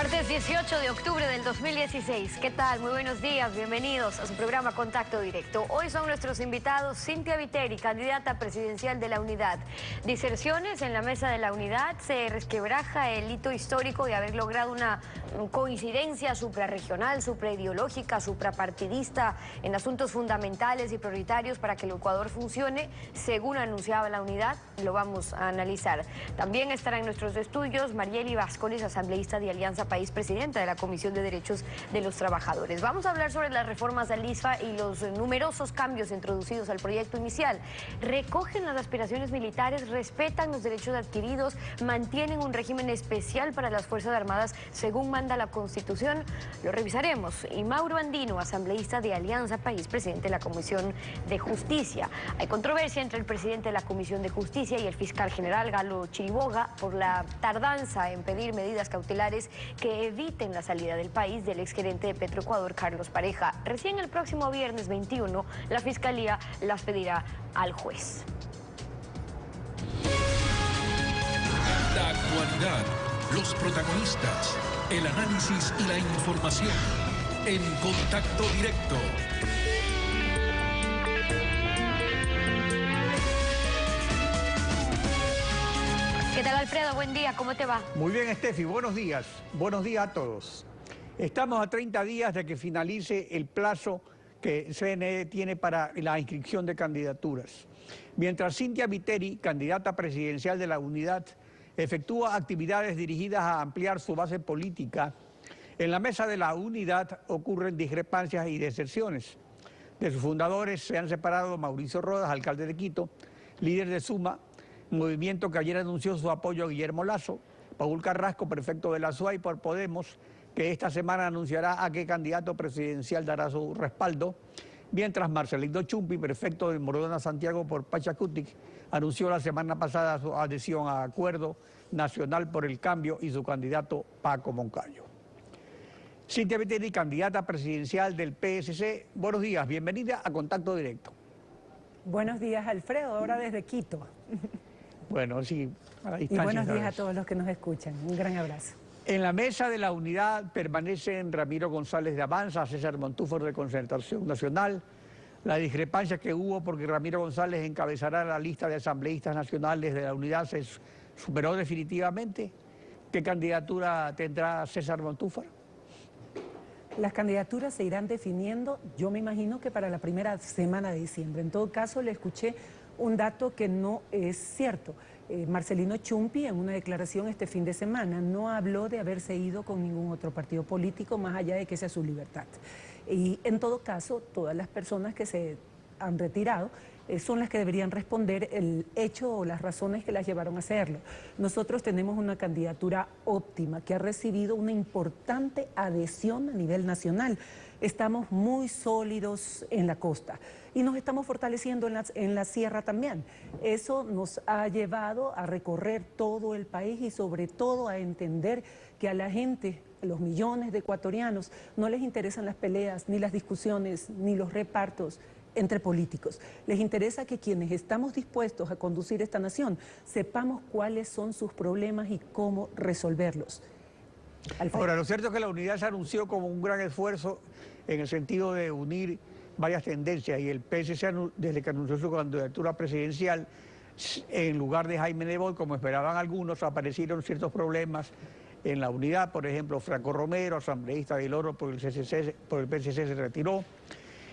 Martes 18 de octubre del 2016. ¿Qué tal? Muy buenos días, bienvenidos a su programa Contacto Directo. Hoy son nuestros invitados Cynthia Viteri, candidata presidencial de la Unidad. Diserciones en la mesa de la Unidad, se resquebraja el hito histórico de haber logrado una coincidencia suprarregional, supraideológica, suprapartidista en asuntos fundamentales y prioritarios para que el Ecuador funcione, según anunciaba la Unidad. Lo vamos a analizar. También estará en nuestros estudios Marieli Vázquez, asambleísta de Alianza País, presidenta de la Comisión de Derechos de los Trabajadores. Vamos a hablar sobre las reformas al ISFA y los numerosos cambios introducidos al proyecto inicial. Recogen las aspiraciones militares, respetan los derechos adquiridos, mantienen un régimen especial para las Fuerzas Armadas según manda la Constitución. Lo revisaremos. Y Mauro Andino, asambleísta de Alianza País, presidente de la Comisión de Justicia. Hay controversia entre el presidente de la Comisión de Justicia y el fiscal general Galo Chiriboga por la tardanza en pedir medidas cautelares que eviten la salida del país del exgerente de Petroecuador, Carlos Pareja. Recién el próximo viernes 21, la Fiscalía las pedirá al juez. La actualidad, los protagonistas, el análisis y la información. En Contacto Directo. ¿Qué tal, Alfredo? Buen día, ¿cómo te va? Muy bien, Estefi, buenos días. Buenos días a todos. Estamos a 30 días de que finalice el plazo que CNE tiene para la inscripción de candidaturas. Mientras Cynthia Viteri, candidata presidencial de la Unidad, efectúa actividades dirigidas a ampliar su base política, en la mesa de la Unidad ocurren discrepancias y deserciones. De sus fundadores se han separado Mauricio Rodas, alcalde de Quito, líder de Suma, movimiento que ayer anunció su apoyo a Guillermo Lasso, Paul Carrasco, prefecto de la SUAY por Podemos, que esta semana anunciará a qué candidato presidencial dará su respaldo, mientras Marcelino Chumpi, prefecto de Morona Santiago por Pachacutic, anunció la semana pasada su adhesión a Acuerdo Nacional por el Cambio y su candidato Paco Moncayo. Cynthia Viteri, candidata presidencial del PSC, buenos días, bienvenida a Contacto Directo. Buenos días, Alfredo, ahora desde Quito. Bueno, sí, a la Y distancia. buenos días a todos los que nos escuchan. Un gran abrazo. En la mesa de la Unidad permanecen Ramiro González de Avanza, César Montúfar de Concertación Nacional. La discrepancia que hubo porque Ramiro González encabezará la lista de asambleístas nacionales de la Unidad se superó definitivamente. ¿Qué candidatura tendrá César Montúfar? Las candidaturas se irán definiendo, yo me imagino que para la primera semana de diciembre. En todo caso, le escuché un dato que no es cierto. Marcelino Chumpi, en una declaración este fin de semana, no habló de haberse ido con ningún otro partido político, más allá de que sea su libertad. Y en todo caso, todas las personas que se han retirado son las que deberían responder el hecho o las razones que las llevaron a hacerlo. Nosotros tenemos una candidatura óptima que ha recibido una importante adhesión a nivel nacional. Estamos muy sólidos en la costa y nos estamos fortaleciendo en la sierra también. Eso nos ha llevado a recorrer todo el país y sobre todo a entender que a la gente, a los millones de ecuatorianos, no les interesan las peleas, ni las discusiones, ni los repartos entre políticos. Les interesa que quienes estamos dispuestos a conducir esta nación sepamos cuáles son sus problemas y cómo resolverlos. Alfredo. Ahora, lo cierto es que la Unidad se anunció como un gran esfuerzo en el sentido de unir varias tendencias y el PSC, desde que anunció su candidatura presidencial, en lugar de Jaime Nebot, como esperaban algunos, aparecieron ciertos problemas en la Unidad. Por ejemplo, Franco Romero, asambleísta del Oro por el PSC, se retiró.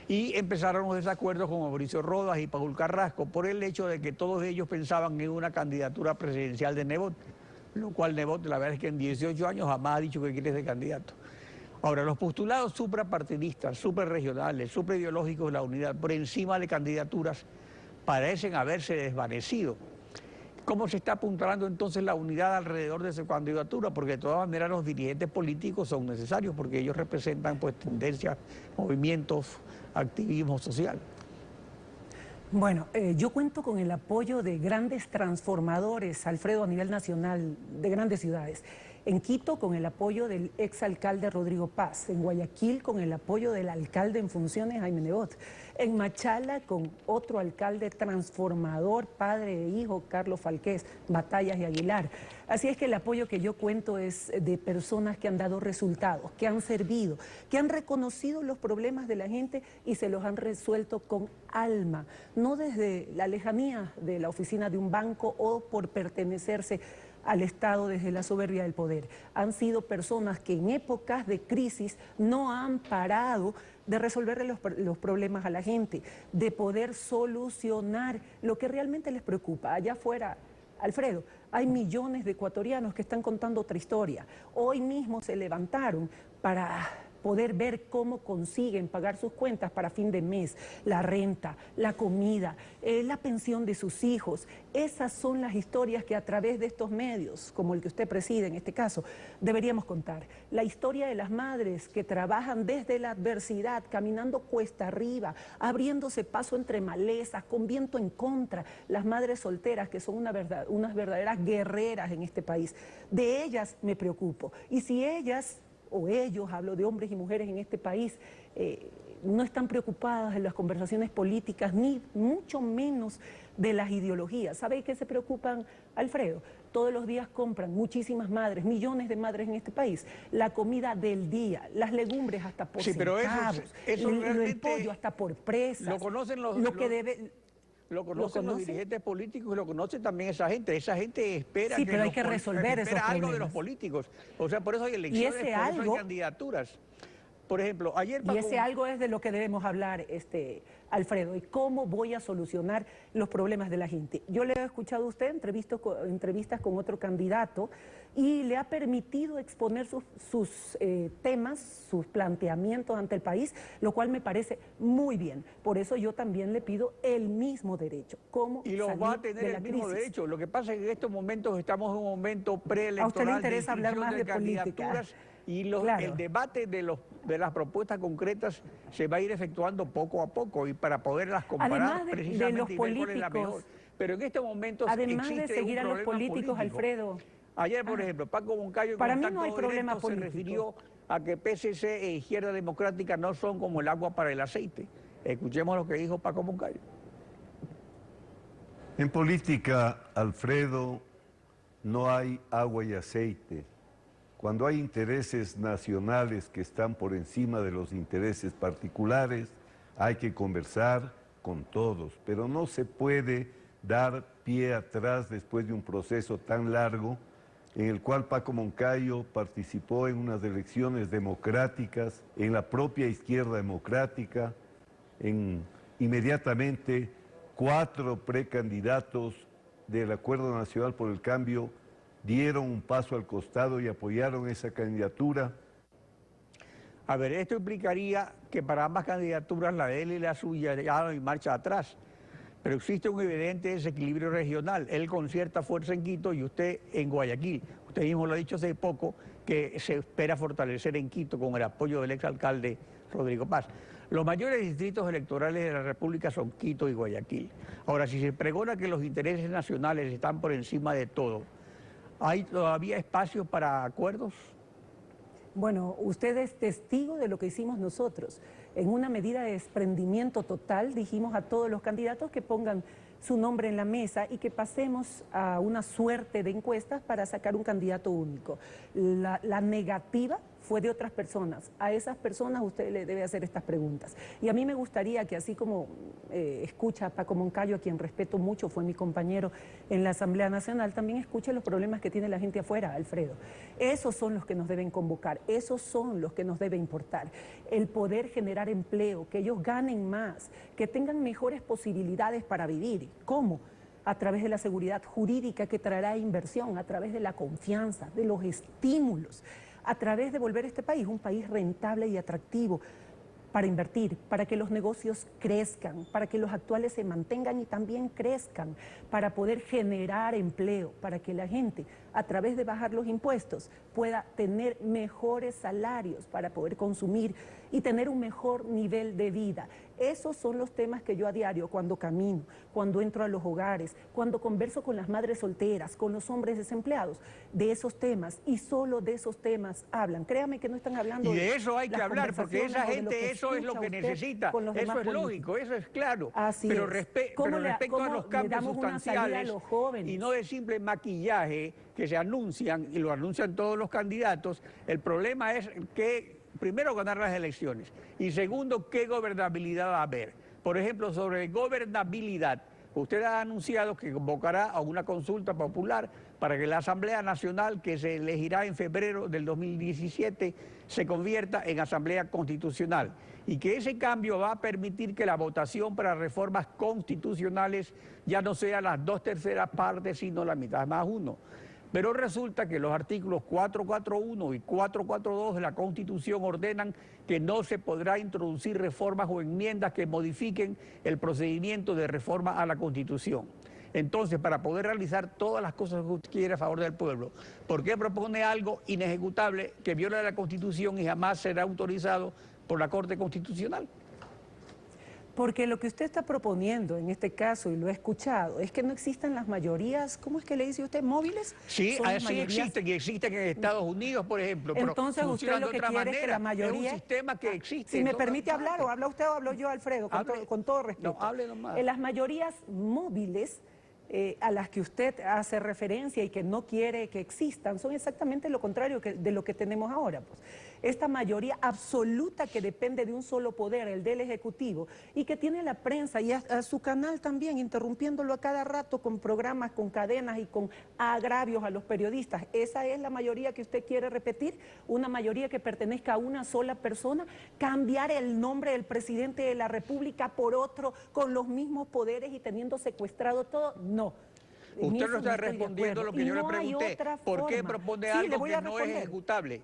Y empezaron los desacuerdos con Mauricio Rodas y Paul Carrasco por el hecho de que todos ellos pensaban en una candidatura presidencial de Nebot, lo cual Nebot, la verdad es que en 18 años jamás ha dicho que quiere ser candidato. Ahora, los postulados suprapartidistas, suprarregionales, supraideológicos de la Unidad, por encima de candidaturas, parecen haberse desvanecido. ¿Cómo se está apuntalando entonces la Unidad alrededor de esa candidatura? Porque de todas maneras los dirigentes políticos son necesarios porque ellos representan pues tendencias, movimientos, activismo social. Bueno, yo cuento con el apoyo de grandes transformadores, Alfredo, a nivel nacional, de grandes ciudades. En Quito con el apoyo del exalcalde Rodrigo Paz, en Guayaquil con el apoyo del alcalde en funciones Jaime Nebot, en Machala con otro alcalde transformador, padre e hijo, Carlos Falqués, Batallas y Aguilar. Así es que el apoyo que yo cuento es de personas que han dado resultados, que han servido, que han reconocido los problemas de la gente y se los han resuelto con alma, no desde la lejanía de la oficina de un banco o por pertenecerse al Estado desde la soberbia del poder. Han sido personas que en épocas de crisis no han parado de resolverle los problemas a la gente, de poder solucionar lo que realmente les preocupa. Allá afuera, Alfredo, hay millones de ecuatorianos que están contando otra historia. Hoy mismo se levantaron para poder ver cómo consiguen pagar sus cuentas para fin de mes, la renta, la comida, la pensión de sus hijos. Esas son las historias que a través de estos medios, como el que usted preside en este caso, deberíamos contar. La historia de las madres que trabajan desde la adversidad, caminando cuesta arriba, abriéndose paso entre malezas, con viento en contra. Las madres solteras que son unas verdaderas guerreras en este país. De ellas me preocupo. Y si ellas o ellos, hablo de hombres y mujeres en este país, no están preocupadas en las conversaciones políticas, ni mucho menos de las ideologías. ¿Sabe de qué se preocupan, Alfredo? Todos los días compran muchísimas madres, millones de madres en este país, la comida del día, las legumbres hasta por centavos, el pollo hasta por presa. Lo conocen Lo conocen los dirigentes políticos y lo conoce también esa gente. Esa gente espera sí, pero hay que resolver esos algo problemas de los políticos. O sea, por eso hay elecciones, por eso hay candidaturas. Por ejemplo, ayer... Y ese algo es de lo que debemos hablar, Alfredo, y cómo voy a solucionar los problemas de la gente. Yo le he escuchado a usted entrevistas con otro candidato y le ha permitido exponer sus temas, sus planteamientos ante el país, lo cual me parece muy bien. Por eso yo también le pido el mismo derecho. ¿Cómo y lo va a tener el mismo derecho. Lo que pasa es que en estos momentos estamos en un momento preelectoral. ¿A usted le interesa hablar más de política? Y claro. El debate de las propuestas concretas se va a ir efectuando poco a poco y para poderlas comparar precisamente de los y ver cuál es la mejor. políticos, Pero en este momento además de seguir a los políticos, Alfredo. Ayer, por ejemplo, Paco Moncayo para mí no hay problema se refirió a que PCC e Izquierda Democrática no son como el agua para el aceite. Escuchemos lo que dijo Paco Moncayo. En política, Alfredo, no hay agua y aceite. Cuando hay intereses nacionales que están por encima de los intereses particulares, hay que conversar con todos, pero no se puede dar pie atrás después de un proceso tan largo en el cual Paco Moncayo participó en unas elecciones democráticas, en la propia izquierda democrática, inmediatamente 4 precandidatos del Acuerdo Nacional por el Cambio dieron un paso al costado y apoyaron esa candidatura. A ver, esto implicaría que para ambas candidaturas, la de él y la suya, ya no hay marcha atrás. Pero existe un evidente desequilibrio regional. Él con cierta fuerza en Quito y usted en Guayaquil. Usted mismo lo ha dicho hace poco, que se espera fortalecer en Quito con el apoyo del exalcalde Rodrigo Paz. Los mayores distritos electorales de la República son Quito y Guayaquil. Ahora, si se pregona que los intereses nacionales están por encima de todo, ¿hay todavía espacio para acuerdos? Bueno, usted es testigo de lo que hicimos nosotros. En una medida de desprendimiento total, dijimos a todos los candidatos que pongan su nombre en la mesa y que pasemos a una suerte de encuestas para sacar un candidato único. La negativa fue de otras personas. A esas personas usted le debe hacer estas preguntas. Y a mí me gustaría que así como escucha a Paco Moncayo, a quien respeto mucho, fue mi compañero en la Asamblea Nacional, también escuche los problemas que tiene la gente afuera, Alfredo. Esos son los que nos deben convocar, esos son los que nos debe importar. El poder generar empleo, que ellos ganen más, que tengan mejores posibilidades para vivir. ¿Cómo? A través de la seguridad jurídica que traerá inversión, a través de la confianza, de los estímulos, a través de volver este país un país rentable y atractivo para invertir, para que los negocios crezcan, para que los actuales se mantengan y también crezcan, para poder generar empleo, para que la gente, a través de bajar los impuestos, pueda tener mejores salarios para poder consumir y tener un mejor nivel de vida. Esos son los temas que yo a diario, cuando camino, cuando entro a los hogares, cuando converso con las madres solteras, con los hombres desempleados, de esos temas, y solo de esos temas hablan. Créame que no están hablando y de eso hay que las hablar, porque esa conversaciones o de gente eso es lo escucha que usted necesita, con los eso demás es lógico, políticos. eso es claro, Así pero, es. respecto ¿Cómo a los le cambios damos una salida a sustanciales los jóvenes? y no de simple maquillaje que se anuncian, y lo anuncian todos los candidatos, el problema es que, primero, ganar las elecciones, y segundo, qué gobernabilidad va a haber. Por ejemplo, sobre gobernabilidad, usted ha anunciado que convocará a una consulta popular para que la Asamblea Nacional, que se elegirá en febrero del 2017, se convierta en Asamblea Constitucional, y que ese cambio va a permitir que la votación para reformas constitucionales ya no sea las 2/3 partes, sino la mitad más uno. Pero resulta que los artículos 441 y 442 de la Constitución ordenan que no se podrá introducir reformas o enmiendas que modifiquen el procedimiento de reforma a la Constitución. Entonces, para poder realizar todas las cosas que usted quiere a favor del pueblo, ¿por qué propone algo inejecutable que viola la Constitución y jamás será autorizado por la Corte Constitucional? Porque lo que usted está proponiendo en este caso, y lo he escuchado, es que no existan las mayorías, ¿cómo es que le dice usted? ¿Móviles? Sí, Son las así mayorías. existen, y existen en Estados Unidos, por ejemplo. Pero Entonces usted funcionan lo de que otra quiere es que la manera. mayoría... Es un sistema que existe. Si en me todas permite hablar, partes. o habla usted o hablo yo, Alfredo, con todo respeto. No, hable nomás. Las mayorías móviles a las que usted hace referencia y que no quiere que existan, son exactamente lo contrario de lo que tenemos ahora. Pues. Esta mayoría absoluta que depende de un solo poder, el del Ejecutivo, y que tiene la prensa y a su canal también, interrumpiéndolo a cada rato con programas, con cadenas y con agravios a los periodistas. ¿Esa es la mayoría que usted quiere repetir? ¿Una mayoría que pertenezca a una sola persona? ¿Cambiar el nombre del presidente de la República por otro con los mismos poderes y teniendo secuestrado todo? No. Usted no está respondiendo lo que yo le pregunté. ¿Por qué propone algo que no es ejecutable?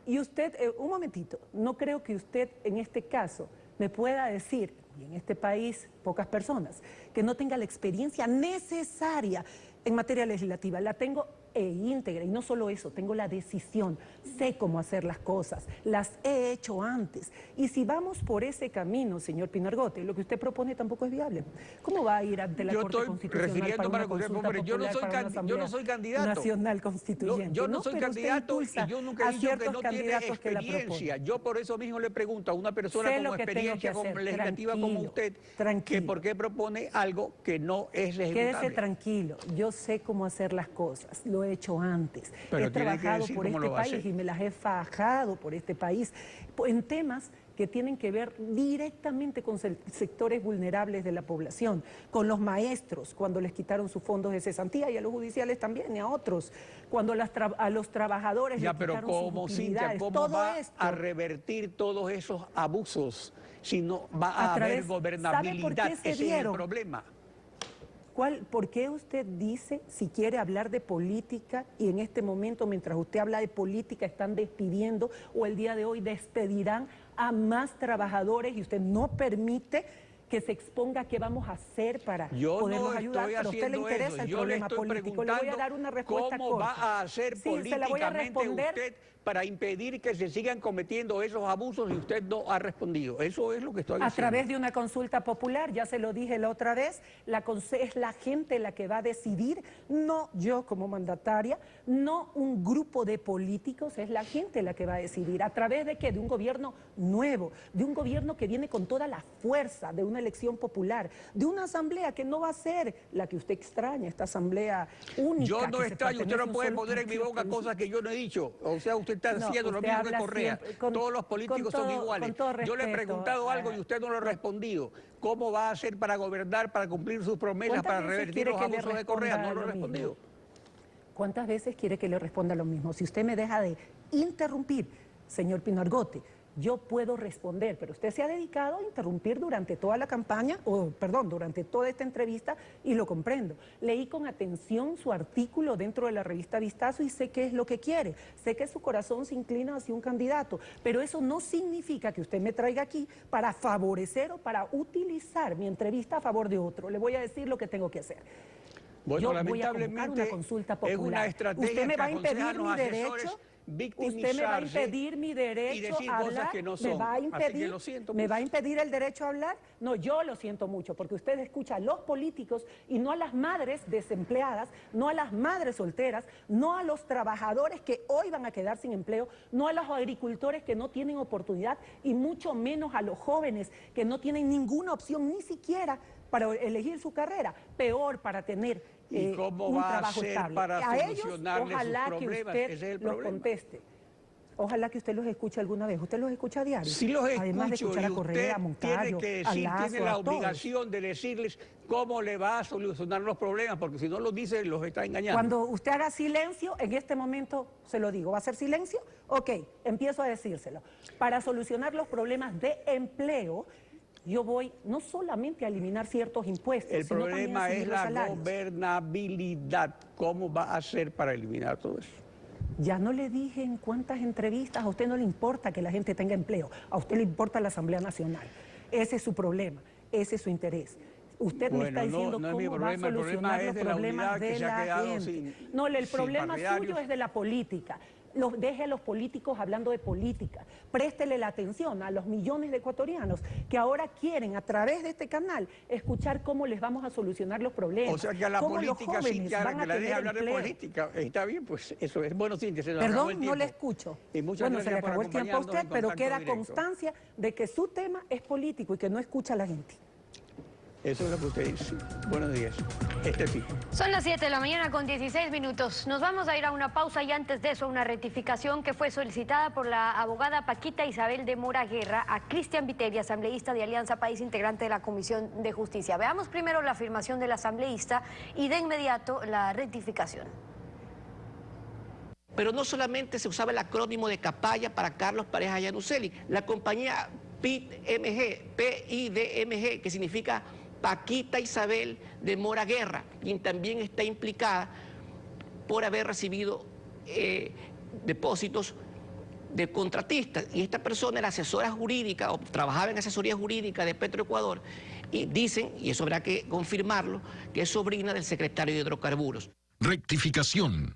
Y usted, un momentito, no creo que usted en este caso me pueda decir, y en este país pocas personas, que no tenga la experiencia necesaria en materia legislativa. La tengo íntegra, y no solo eso, tengo la decisión, sé cómo hacer las cosas, las he hecho antes. Y si vamos por ese camino, señor Pinargote, lo que usted propone tampoco es viable. ¿Cómo va a ir ante la Corte Constitucional para una consulta popular, yo no soy candidato nacional constituyente? Yo no soy pero candidato, y yo nunca he dicho que no tiene experiencia. Que yo por eso mismo le pregunto a una persona con experiencia legislativa como usted, que por qué propone algo que no es ejecutable. Quédese tranquilo, yo sé cómo hacer las cosas, lo he hecho antes. Pero he trabajado por este país y me las he fajado por este país en temas que tienen que ver directamente con sectores vulnerables de la población, con los maestros cuando les quitaron sus fondos de cesantía, y a los judiciales también, y a otros, cuando a los trabajadores les quitaron sus utilidades. ¿Cómo todo va esto a revertir todos esos abusos si no va a haber gobernabilidad? Ese es el problema. ¿Por qué usted dice, si quiere hablar de política, y en este momento, mientras usted habla de política, están despidiendo, o el día de hoy despedirán a más trabajadores, y usted no permite que se exponga qué vamos a hacer para poderlos ayudar? Pero a usted le interesa el problema político. Le voy a dar una respuesta ¿cómo corta. Va a hacer políticamente usted para impedir que se sigan cometiendo esos abusos, y usted no ha respondido? Eso es lo que estoy diciendo. A través de una consulta popular, ya se lo dije la otra vez, es la gente la que va a decidir, no yo como mandataria, no un grupo de políticos, es la gente la que va a decidir. ¿A través de qué? De un gobierno nuevo, de un gobierno que viene con toda la fuerza de una elección popular, de una asamblea que no va a ser la que usted extraña, esta asamblea única. Yo no extraño, usted no puede poner en mi boca cosas que yo no he dicho. O sea, usted está haciendo lo mismo que Correa. Todos los políticos son iguales. Yo le he preguntado algo y usted no lo ha respondido. ¿Cómo va a hacer para gobernar, para cumplir sus promesas, para revertir los abusos de Correa? No lo ha respondido. ¿Cuántas veces quiere que le responda lo mismo? Si usted me deja de interrumpir, señor Pinargote, yo puedo responder, pero usted se ha dedicado a interrumpir durante toda la campaña, durante toda esta entrevista, y lo comprendo. Leí con atención su artículo dentro de la revista Vistazo y sé qué es lo que quiere. Sé que su corazón se inclina hacia un candidato, pero eso no significa que usted me traiga aquí para favorecer o para utilizar mi entrevista a favor de otro. Le voy a decir lo que tengo que hacer. Bueno, yo voy a convocar una consulta popular. Es una estrategia ¿Usted me va a que impedir aconsejan mi los asesores derecho? victimizarse. Usted me va a impedir mi derecho y decir a cosas hablar. que no ¿Me son. va a Así impedir, que lo siento ¿Me mucho. va a impedir el derecho a hablar? No, yo lo siento mucho, porque usted escucha a los políticos y no a las madres desempleadas, no a las madres solteras, no a los trabajadores que hoy van a quedar sin empleo, no a los agricultores que no tienen oportunidad y mucho menos a los jóvenes que no tienen ninguna opción ni siquiera para elegir su carrera, peor para tener ¿Y cómo un va a trabajo hacer estable. para A ellos, solucionarle sus ojalá problemas? que Ese es el usted los problema. conteste. Ojalá que usted los escuche alguna vez. ¿Usted los escucha a diario? Sí los Además de escucho, escuchar y a Correa, a usted Moncayo, tiene que a decir, Lazo, tiene la a todos. obligación de decirles cómo le va a solucionar los problemas, porque si no lo dice, los está engañando. Cuando usted haga silencio, en este momento se lo digo, ¿va a hacer silencio? Ok, empiezo a decírselo. Para solucionar los problemas de empleo, yo voy no solamente a eliminar ciertos impuestos, El sino también a problema subir es los la salarios. gobernabilidad. ¿Cómo va a hacer para eliminar todo eso? Ya no le dije en cuántas entrevistas, a usted no le importa que la gente tenga empleo, a usted le importa la Asamblea Nacional. Ese es su problema, ese es su interés. Usted me está diciendo no es mi cómo va a problema, el problema solucionar es los de la problemas unidad que de se ha la quedado gente. sin- No, el sin problema partidarios. suyo es de la política. Deje a los políticos hablando de política. Préstele la atención a los millones de ecuatorianos que ahora quieren, a través de este canal, escuchar cómo les vamos a solucionar los problemas. O sea que a la cómo los política sí jóvenes que van a la deje tener hablar de empleo. política. Está bien, pues eso es. Bueno, Cintia, se nos acabó Perdón, el no tiempo. le escucho. Y muchas Bueno, se gracias le por acabó el tiempo a acompañarnos usted, en pero Contacto queda Directo. constancia de que su tema es político y que no escucha a la gente. Eso es lo que usted dice. Buenos días. Sí. Son las 7 de la mañana con 16 minutos. Nos vamos a ir a una pausa y antes de eso una rectificación que fue solicitada por la abogada Paquita Isabel de Mora Guerra a Cristian Viteri, asambleísta de Alianza País, integrante de la Comisión de Justicia. Veamos primero la afirmación del asambleísta y de inmediato la rectificación. Pero no solamente se usaba el acrónimo de Capaya para Carlos Pareja Yanuseli, la compañía PIDMG, que significa Paquita Isabel de Mora Guerra, quien también está implicada por haber recibido depósitos de contratistas. Y esta persona era asesora jurídica o trabajaba en asesoría jurídica de Petroecuador y dicen, y eso habrá que confirmarlo, que es sobrina del secretario de Hidrocarburos. Rectificación.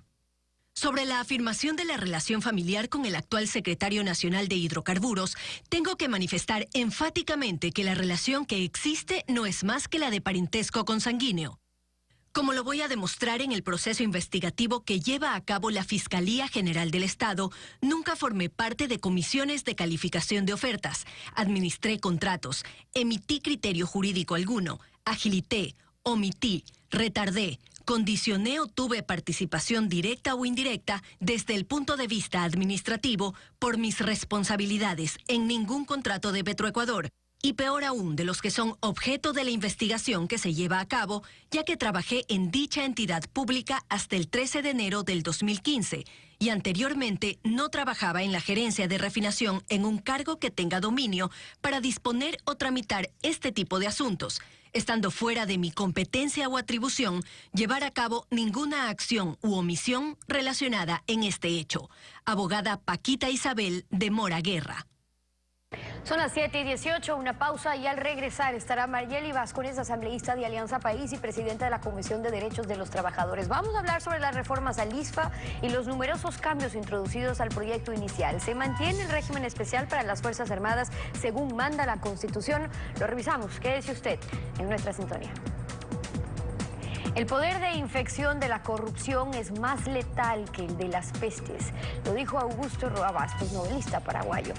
Sobre la afirmación de la relación familiar con el actual secretario nacional de Hidrocarburos, tengo que manifestar enfáticamente que la relación que existe no es más que la de parentesco consanguíneo. Como lo voy a demostrar en el proceso investigativo que lleva a cabo la Fiscalía General del Estado, nunca formé parte de comisiones de calificación de ofertas, administré contratos, emití criterio jurídico alguno, agilité, omití, retardé, condicioné o tuve participación directa o indirecta desde el punto de vista administrativo por mis responsabilidades en ningún contrato de Petroecuador, y peor aún de los que son objeto de la investigación que se lleva a cabo, ya que trabajé en dicha entidad pública hasta el 13 de enero del 2015 y anteriormente no trabajaba en la gerencia de refinación en un cargo que tenga dominio para disponer o tramitar este tipo de asuntos, estando fuera de mi competencia o atribución llevar a cabo ninguna acción u omisión relacionada en este hecho. Abogada Paquita Isabel de Mora Guerra. Son las 7:18, una pausa y al regresar estará Marieli Vázquez, asambleísta de Alianza País y presidenta de la Comisión de Derechos de los Trabajadores. Vamos a hablar sobre las reformas al ISFA y los numerosos cambios introducidos al proyecto inicial. ¿Se mantiene el régimen especial para las Fuerzas Armadas según manda la Constitución? Lo revisamos, quédese usted en nuestra sintonía. El poder de infección de la corrupción es más letal que el de las pestes, lo dijo Augusto Roa Bastos, novelista paraguayo.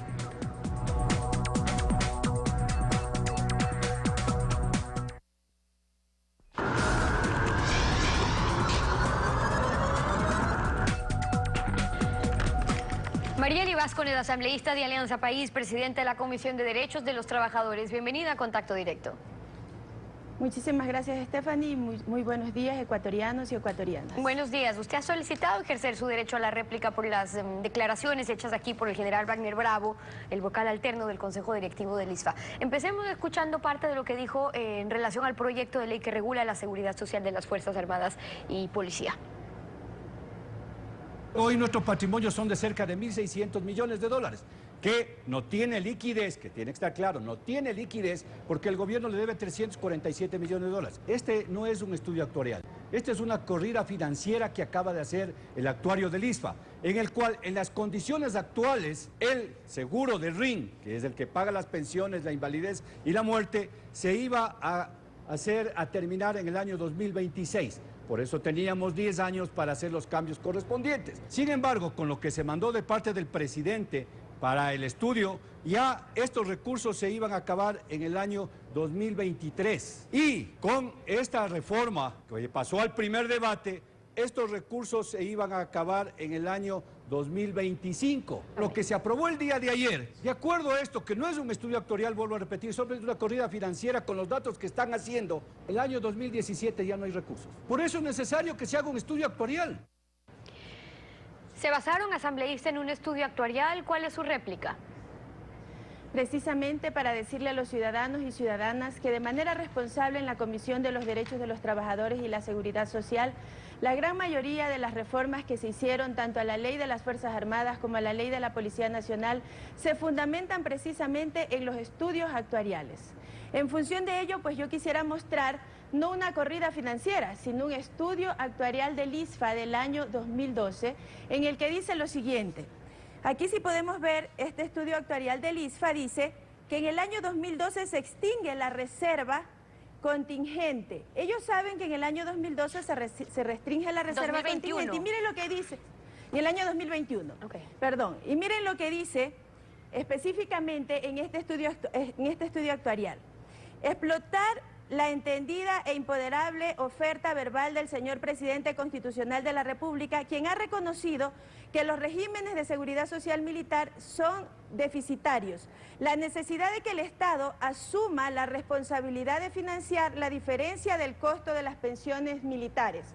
Marieli Vázquez, asambleísta de Alianza País, presidenta de la Comisión de Derechos de los Trabajadores. Bienvenida a Contacto Directo. Muchísimas gracias, Stephanie. Muy buenos días, ecuatorianos y ecuatorianas. Buenos días. Usted ha solicitado ejercer su derecho a la réplica por las declaraciones hechas aquí por el general Wagner Bravo, el vocal alterno del Consejo Directivo del ISFA. Empecemos escuchando parte de lo que dijo en relación al proyecto de ley que regula la seguridad social de las Fuerzas Armadas y Policía. Hoy nuestros patrimonios son de cerca de 1.600 millones de dólares, que no tiene liquidez, que tiene que estar claro, no tiene liquidez porque el gobierno le debe 347 millones de dólares. Este no es un estudio actuarial. Esta es una corrida financiera que acaba de hacer el actuario del ISFA, en el cual, en las condiciones actuales, el seguro de RIN, que es el que paga las pensiones, la invalidez y la muerte, se iba a terminar en el año 2026. Por eso teníamos 10 años para hacer los cambios correspondientes. Sin embargo, con lo que se mandó de parte del presidente para el estudio, ya estos recursos se iban a acabar en el año 2023. Y con esta reforma que pasó al primer debate, estos recursos se iban a acabar en el año 2025. Lo que se aprobó el día de ayer, de acuerdo a esto, que no es un estudio actuarial, vuelvo a repetir, solo es una corrida financiera con los datos que están haciendo, el año 2017 ya no hay recursos. Por eso es necesario que se haga un estudio actuarial. ¿Se basaron asambleístas en un estudio actuarial? ¿Cuál es su réplica? Precisamente para decirle a los ciudadanos y ciudadanas que de manera responsable en la Comisión de los Derechos de los Trabajadores y la Seguridad Social, la gran mayoría de las reformas que se hicieron tanto a la Ley de las Fuerzas Armadas como a la Ley de la Policía Nacional se fundamentan precisamente en los estudios actuariales. En función de ello, pues yo quisiera mostrar no una corrida financiera, sino un estudio actuarial del ISFA del año 2012, en el que dice lo siguiente. Aquí sí podemos ver este estudio actuarial del ISFA, dice que en el año 2012 se extingue la reserva contingente. Ellos saben que en el año 2012 se restringe la reserva 2021. contingente. Y miren lo que dice, en el año 2021, perdón, y miren lo que dice específicamente en este estudio actuarial. Explotar la entendida e imponderable oferta verbal del señor Presidente Constitucional de la República, quien ha reconocido que los regímenes de seguridad social militar son deficitarios. La necesidad de que el Estado asuma la responsabilidad de financiar la diferencia del costo de las pensiones militares.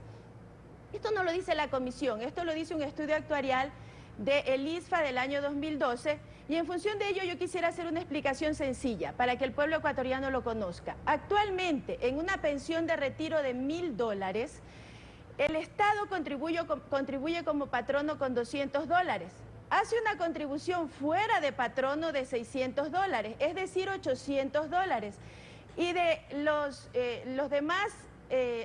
Esto no lo dice la Comisión, esto lo dice un estudio actuarial del ISFA del año 2012, y en función de ello yo quisiera hacer una explicación sencilla para que el pueblo ecuatoriano lo conozca. Actualmente, en una pensión de retiro de $1.000, el Estado contribuye como patrono con $200. Hace una contribución fuera de patrono de $600, es decir, $800. Y de los demás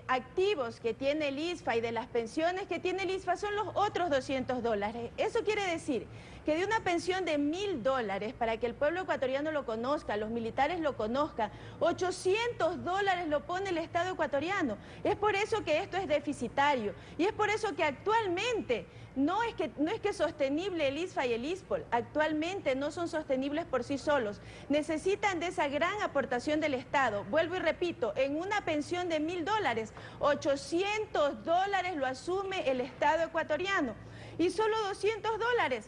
activos que tiene el ISFA y de las pensiones que tiene el ISFA son los otros $200. Eso quiere decir que de una pensión de $1.000, para que el pueblo ecuatoriano lo conozca, los militares lo conozcan, $800 lo pone el Estado ecuatoriano. Es por eso que esto es deficitario y es por eso que actualmente no es que sostenible el ISFA y el ISPOL, actualmente no son sostenibles por sí solos, necesitan de esa gran aportación del Estado. Vuelvo y repito, en una pensión de $1.000, $800 lo asume el Estado ecuatoriano y solo $200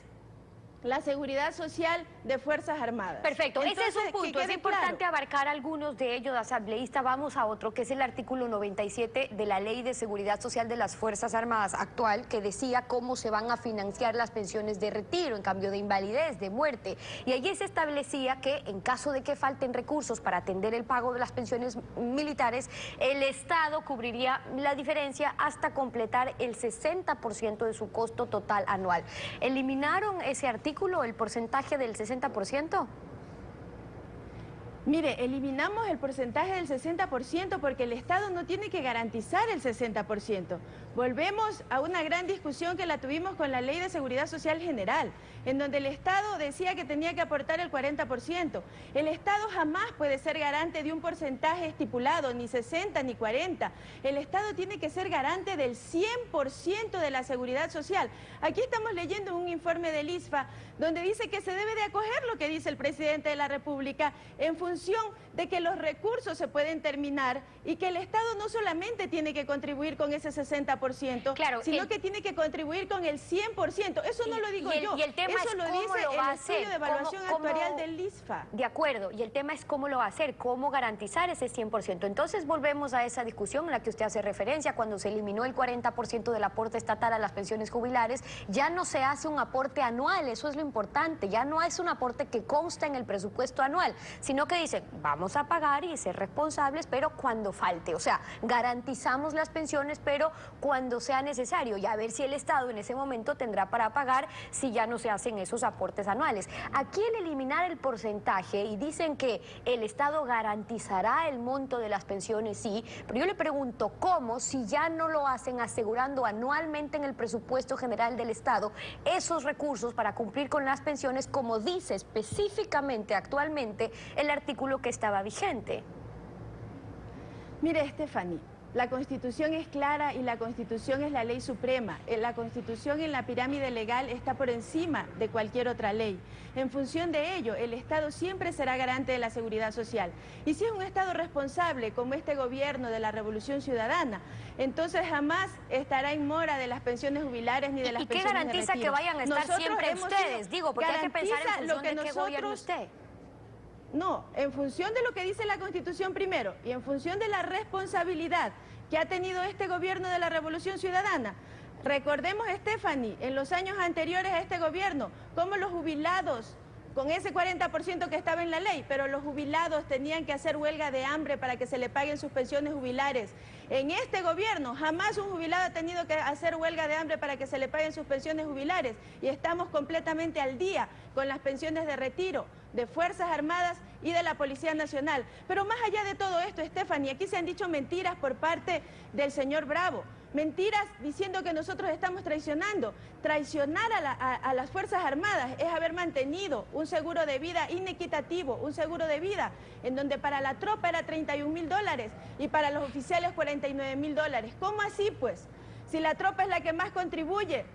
la seguridad social de Fuerzas Armadas. Perfecto, entonces, ese es un punto, es importante abarcar algunos de ellos, asambleísta. Vamos a otro, que es el artículo 97 de la Ley de Seguridad Social de las Fuerzas Armadas actual, que decía cómo se van a financiar las pensiones de retiro, en cambio de invalidez, de muerte. Y allí se establecía que en caso de que falten recursos para atender el pago de las pensiones militares, el Estado cubriría la diferencia hasta completar el 60% de su costo total anual. ¿Eliminaron ese artículo, el porcentaje del 60%? Mire, eliminamos el porcentaje del 60% porque el Estado no tiene que garantizar el 60%. Volvemos a una gran discusión que la tuvimos con la Ley de Seguridad Social General, en donde el Estado decía que tenía que aportar el 40%. El Estado jamás puede ser garante de un porcentaje estipulado, ni 60 ni 40. El Estado tiene que ser garante del 100% de la seguridad social. Aquí estamos leyendo un informe del ISFA donde dice que se debe de acoger lo que dice el Presidente de la República en función de que los recursos se pueden terminar y que el Estado no solamente tiene que contribuir con ese 60%, claro, sino que tiene que contribuir con el 100%. Eso no lo digo yo, y el tema eso es lo cómo dice lo va a el estudio hacer, de evaluación actuarial del ISFA. De acuerdo, y el tema es cómo lo va a hacer, cómo garantizar ese 100%. Entonces volvemos a esa discusión en la que usted hace referencia, cuando se eliminó el 40% del aporte estatal a las pensiones jubilares, ya no se hace un aporte anual, eso es lo importante, ya no es un aporte que consta en el presupuesto anual, sino que dicen, vamos a pagar y ser responsables, pero cuando falte, o sea, garantizamos las pensiones, pero cuando cuando sea necesario y a ver si el Estado en ese momento tendrá para pagar si ya no se hacen esos aportes anuales. Aquí el eliminar el porcentaje y dicen que el Estado garantizará el monto de las pensiones, sí, pero yo le pregunto cómo si ya no lo hacen asegurando anualmente en el presupuesto general del Estado esos recursos para cumplir con las pensiones, como dice específicamente actualmente el artículo que estaba vigente. Mire, Stephanie, la Constitución es clara y la Constitución es la ley suprema. La Constitución en la pirámide legal está por encima de cualquier otra ley. En función de ello, el Estado siempre será garante de la seguridad social. Y si es un Estado responsable, como este gobierno de la Revolución Ciudadana, entonces jamás estará en mora de las pensiones jubilares ni de las pensiones de retiro. ¿Y qué garantiza que vayan a estar Nosotros siempre ustedes? Digo, porque hay que pensar en función de qué gobierno usted. No, en función de lo que dice la Constitución primero y en función de la responsabilidad que ha tenido este gobierno de la Revolución Ciudadana. Recordemos, Stephanie, en los años anteriores a este gobierno, cómo los jubilados, con ese 40% que estaba en la ley, pero los jubilados tenían que hacer huelga de hambre para que se le paguen sus pensiones jubilares. En este gobierno jamás un jubilado ha tenido que hacer huelga de hambre para que se le paguen sus pensiones jubilares y estamos completamente al día con las pensiones de retiro de Fuerzas Armadas y de la Policía Nacional. Pero más allá de todo esto, Stephanie, aquí se han dicho mentiras por parte del señor Bravo. Mentiras diciendo que nosotros estamos traicionando. Traicionar a las Fuerzas Armadas es haber mantenido un seguro de vida inequitativo, un seguro de vida en donde para la tropa era $31.000 y para los oficiales $49.000. ¿Cómo así, pues? Si la tropa es la que más contribuye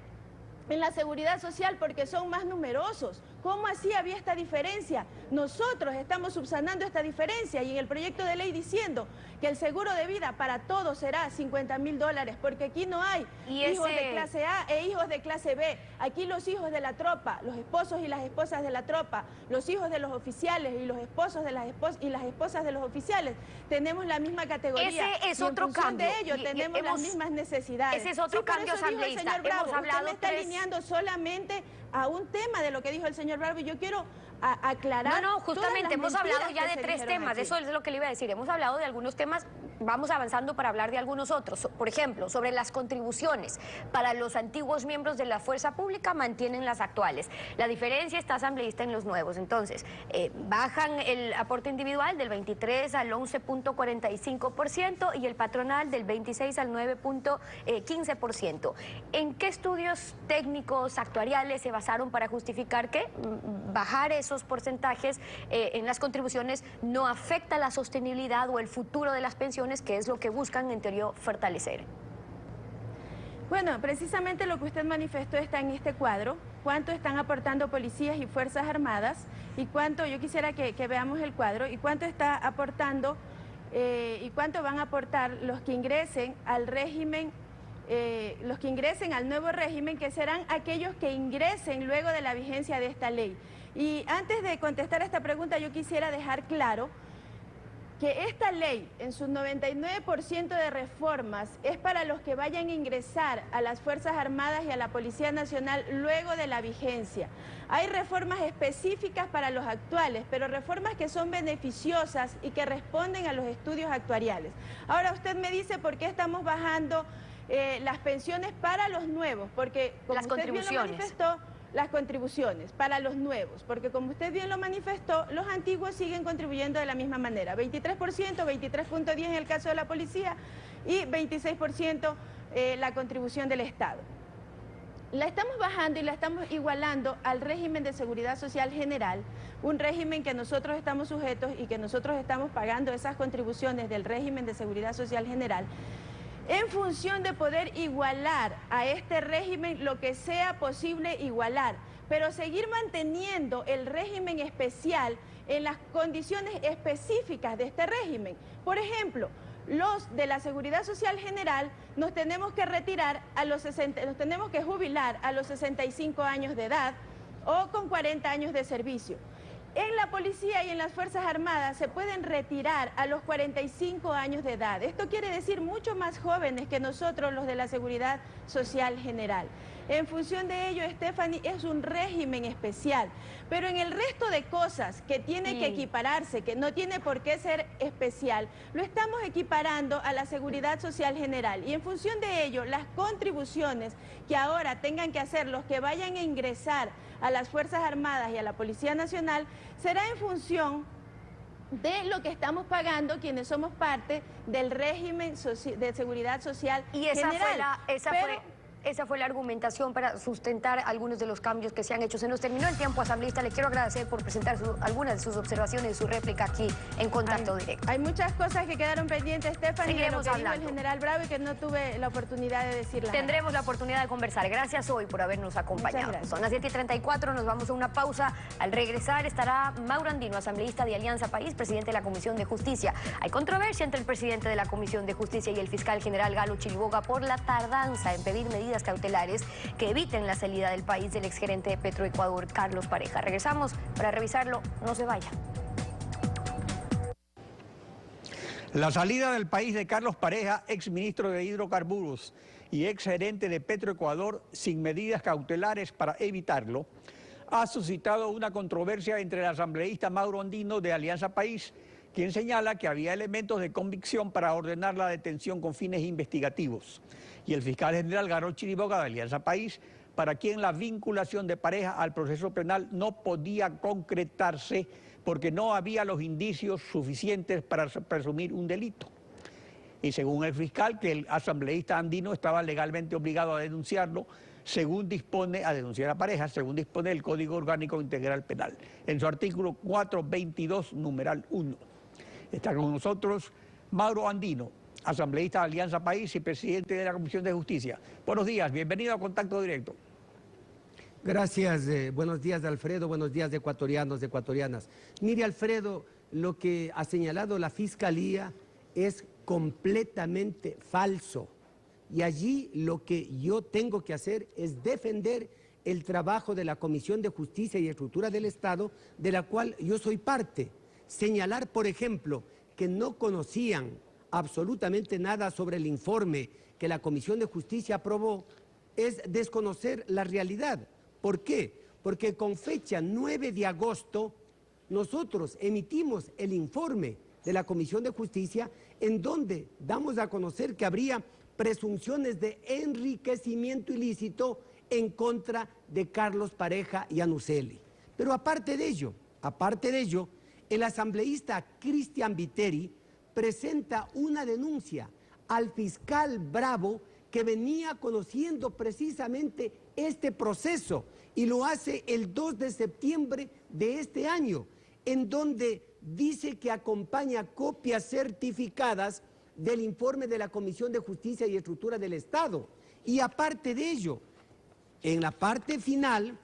en la seguridad social porque son más numerosos. ¿Cómo así había esta diferencia? Nosotros estamos subsanando esta diferencia y en el proyecto de ley diciendo que el seguro de vida para todos será $50.000, porque aquí no hay hijos de clase A e hijos de clase B. Aquí los hijos de la tropa, los esposos y las esposas de la tropa, los hijos de los oficiales y los esposos de las esposas de los oficiales, tenemos la misma categoría. Ese es otro cambio. De ello tenemos las mismas necesidades. Ese es otro cambio asambleísta. Hemos hablado usted me está alineando solamente a un tema de lo que dijo el señor Bravo y yo quiero aclarar. No, justamente hemos hablado ya de 3 temas, eso es lo que le iba a decir. Hemos hablado de algunos temas, vamos avanzando para hablar de algunos otros. Por ejemplo, sobre las contribuciones para los antiguos miembros de la fuerza pública mantienen las actuales. La diferencia está asambleísta en los nuevos. Entonces, bajan el aporte individual del 23 al 11.45% y el patronal del 26 al 9.15%. ¿En qué estudios técnicos actuariales se basaron para justificar que bajar esos porcentajes en las contribuciones no afecta la sostenibilidad o el futuro de las pensiones, que es lo que buscan en teoría fortalecer? Bueno, precisamente lo que usted manifestó está en este cuadro. ¿Cuánto están aportando policías y fuerzas armadas? Y cuánto, yo quisiera que veamos el cuadro, y cuánto está aportando y cuánto van a aportar los que ingresen al régimen, los que ingresen al nuevo régimen, que serán aquellos que ingresen luego de la vigencia de esta ley. Y antes de contestar esta pregunta, yo quisiera dejar claro que esta ley, en su 99% de reformas, es para los que vayan a ingresar a las Fuerzas Armadas y a la Policía Nacional luego de la vigencia. Hay reformas específicas para los actuales, pero reformas que son beneficiosas y que responden a los estudios actuariales. Ahora usted me dice por qué estamos bajando las pensiones para los nuevos, porque como usted bien lo manifestó, las contribuciones para los nuevos, porque como usted bien lo manifestó, los antiguos siguen contribuyendo de la misma manera, 23%, 23.10% en el caso de la policía y 26% la contribución del Estado. La estamos bajando y la estamos igualando al régimen de seguridad social general, un régimen que nosotros estamos sujetos y que nosotros estamos pagando esas contribuciones del régimen de seguridad social general, en función de poder igualar a este régimen lo que sea posible igualar, pero seguir manteniendo el régimen especial en las condiciones específicas de este régimen. Por ejemplo, los de la Seguridad Social General nos tenemos que retirar a los 60, nos tenemos que jubilar a los 65 años de edad o con 40 años de servicio. En la policía y en las Fuerzas Armadas se pueden retirar a los 45 años de edad. Esto quiere decir mucho más jóvenes que nosotros, los de la Seguridad Social General. En función de ello, Stephanie, es un régimen especial. Pero en el resto de cosas que tiene que equipararse, que no tiene por qué ser especial, lo estamos equiparando a la seguridad social general. Y en función de ello, las contribuciones que ahora tengan que hacer los que vayan a ingresar a las Fuerzas Armadas y a la Policía Nacional será en función de lo que estamos pagando quienes somos parte del régimen de seguridad social y esa general. Esa fue la argumentación para sustentar algunos de los cambios que se han hecho. Se nos terminó el tiempo, asambleísta. Le quiero agradecer por presentar algunas de sus observaciones y su réplica aquí en Contacto Directo. Hay muchas cosas que quedaron pendientes, Stephanie, de lo que dijo el general Bravo y que no tuve la oportunidad de decirlas. Tendremos la oportunidad de conversar. Gracias hoy por habernos acompañado. Son las 7:34, nos vamos a una pausa. Al regresar estará Mauro Andino, asambleísta de Alianza País, presidente de la Comisión de Justicia. Hay controversia entre el presidente de la Comisión de Justicia y el fiscal general Galo Chiriboga por la tardanza en pedir medidas cautelares que eviten la salida del país del exgerente de Petroecuador, Carlos Pareja. Regresamos para revisarlo, no se vaya. La salida del país de Carlos Pareja, exministro de Hidrocarburos y exgerente de Petroecuador, sin medidas cautelares para evitarlo, ha suscitado una controversia entre el asambleísta Mauro Andino de Alianza País, quien señala que había elementos de convicción para ordenar la detención con fines investigativos, y el fiscal general Galo Chiriboga de Alianza País, para quien la vinculación de Pareja al proceso penal no podía concretarse porque no había los indicios suficientes para presumir un delito. Y según el fiscal, que el asambleísta andino estaba legalmente obligado a denunciarlo, según dispone, a denunciar a Pareja, según dispone el Código Orgánico Integral Penal, en su artículo 422, numeral 1. Está con nosotros Mauro Andino, asambleísta de Alianza País y presidente de la Comisión de Justicia. Buenos días, bienvenido a Contacto Directo. Gracias, buenos días Alfredo, buenos días ecuatorianos, ecuatorianas. Mire Alfredo, lo que ha señalado la Fiscalía es completamente falso. Y allí lo que yo tengo que hacer es defender el trabajo de la Comisión de Justicia y Estructura del Estado, de la cual yo soy parte. Señalar, por ejemplo, que no conocían absolutamente nada sobre el informe que la Comisión de Justicia aprobó es desconocer la realidad. ¿Por qué? Porque con fecha 9 de agosto nosotros emitimos el informe de la Comisión de Justicia en donde damos a conocer que habría presunciones de enriquecimiento ilícito en contra de Carlos Pareja y Anuseli. Pero aparte de ello, el asambleísta Cristian Viteri presenta una denuncia al fiscal Bravo que venía conociendo precisamente este proceso y lo hace el 2 de septiembre de este año, en donde dice que acompaña copias certificadas del informe de la Comisión de Justicia y Estructura del Estado. Y aparte de ello, en la parte final,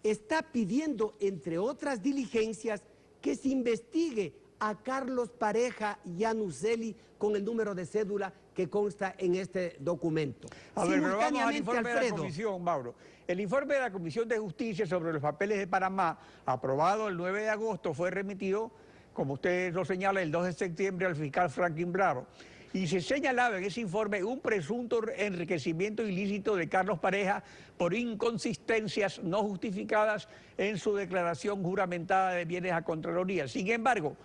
está pidiendo, entre otras diligencias, que se investigue a Carlos Pareja y a Anuseli con el número de cédula que consta en este documento. A ver, pero vamos al informe de la Comisión, Mauro. El informe de la Comisión de Justicia sobre los papeles de Panamá, aprobado el 9 de agosto, fue remitido, como usted lo señala, el 2 de septiembre al fiscal Franklin Bravo. Y se señalaba en ese informe un presunto enriquecimiento ilícito de Carlos Pareja por inconsistencias no justificadas en su declaración juramentada de bienes a Contraloría. Sin embargo,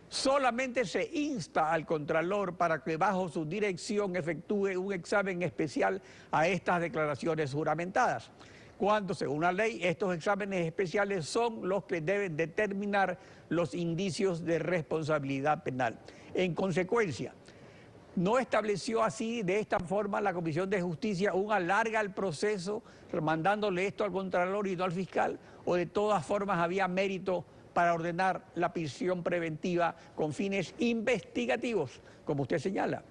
solamente se insta al Contralor para que bajo su dirección efectúe un examen especial a estas declaraciones juramentadas, cuando según la ley estos exámenes especiales son los que deben determinar los indicios de responsabilidad penal. En consecuencia, no estableció así, de esta forma, la Comisión de Justicia un alarga el proceso, mandándole esto al Contralor y no al fiscal, o de todas formas había mérito para ordenar la prisión preventiva con fines investigativos, como usted señala.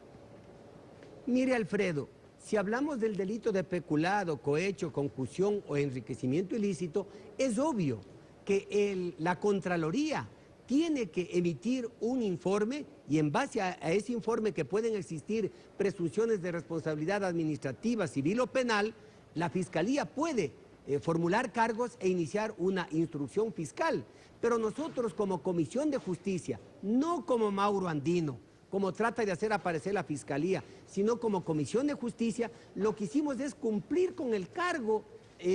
Mire, Alfredo, si hablamos del delito de peculado, cohecho, concusión o enriquecimiento ilícito, es obvio que la Contraloría tiene que emitir un informe y en base a ese informe que pueden existir presunciones de responsabilidad administrativa, civil o penal, la Fiscalía puede formular cargos e iniciar una instrucción fiscal. Pero nosotros como Comisión de Justicia, no como Mauro Andino, como trata de hacer aparecer la Fiscalía, sino como Comisión de Justicia, lo que hicimos es cumplir con el cargo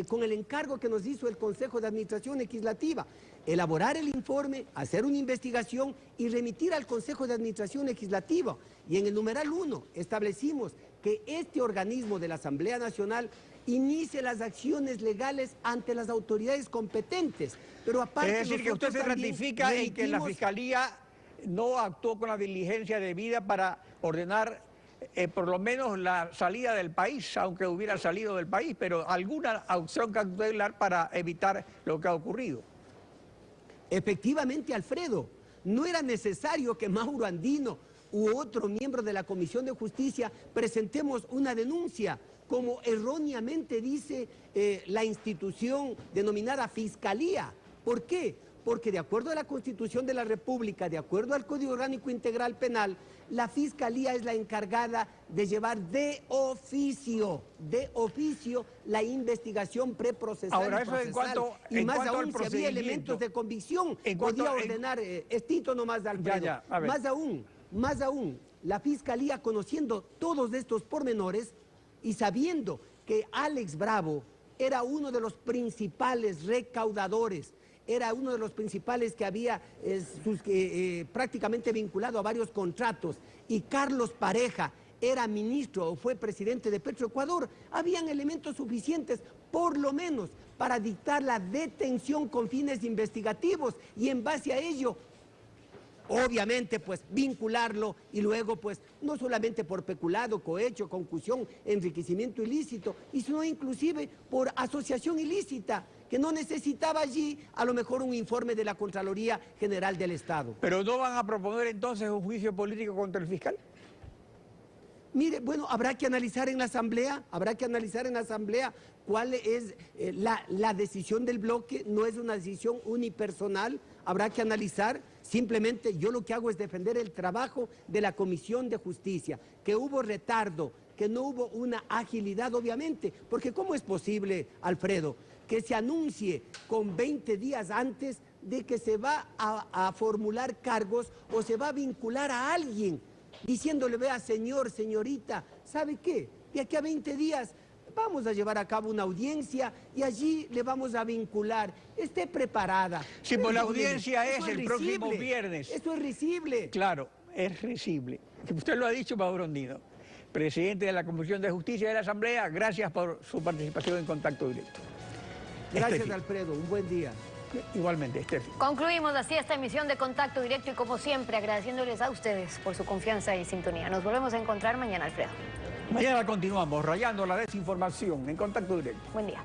con el encargo que nos hizo el Consejo de Administración Legislativa, elaborar el informe, hacer una investigación y remitir al Consejo de Administración Legislativa. Y en el numeral 1 establecimos que este organismo de la Asamblea Nacional inicie las acciones legales ante las autoridades competentes. Pero aparte, es decir, que usted se ratifica en que la Fiscalía no actuó con la diligencia debida para ordenar por lo menos la salida del país, aunque hubiera salido del país, pero alguna acción cautelar para evitar lo que ha ocurrido. Efectivamente, Alfredo, no era necesario que Mauro Andino u otro miembro de la Comisión de Justicia presentemos una denuncia, como erróneamente dice la institución denominada Fiscalía. ¿Por qué? Porque de acuerdo a la Constitución de la República, de acuerdo al Código Orgánico Integral Penal, la Fiscalía es la encargada de llevar de oficio la investigación preprocesal. Ahora, y eso procesal. Y más aún, si había elementos de convicción, podía ordenar, extinto nomás, Alfredo. Más aún, la Fiscalía, conociendo todos estos pormenores y sabiendo que Alex Bravo era uno de los principales recaudadores, era uno de los principales que había prácticamente vinculado a varios contratos, y Carlos Pareja era ministro o fue presidente de Petroecuador, habían elementos suficientes, por lo menos, para dictar la detención con fines investigativos y en base a ello, obviamente, pues vincularlo y luego, pues, no solamente por peculado, cohecho, concusión, enriquecimiento ilícito, sino inclusive por asociación ilícita, que no necesitaba allí a lo mejor un informe de la Contraloría General del Estado. ¿Pero no van a proponer entonces un juicio político contra el fiscal? Mire, bueno, habrá que analizar en la Asamblea, cuál es la decisión del bloque, no es una decisión unipersonal, habrá que analizar. Simplemente yo lo que hago es defender el trabajo de la Comisión de Justicia, que hubo retardo, que no hubo una agilidad, obviamente, porque ¿cómo es posible, Alfredo, que se anuncie con 20 días antes de que se va a formular cargos o se va a vincular a alguien, diciéndole, vea, señor, señorita, ¿sabe qué? De aquí a 20 días vamos a llevar a cabo una audiencia y allí le vamos a vincular. Esté preparada. Sí, pues la audiencia es el próximo viernes. Esto es risible. Claro, es risible. Usted lo ha dicho, Mauro Andino, presidente de la Comisión de Justicia de la Asamblea. Gracias por su participación en Contacto Directo. Gracias, Alfredo. Un buen día. Igualmente, Estefi. Concluimos así esta emisión de Contacto Directo y, como siempre, agradeciéndoles a ustedes por su confianza y sintonía. Nos volvemos a encontrar mañana, Alfredo. Mañana continuamos rayando la desinformación en Contacto Directo. Buen día.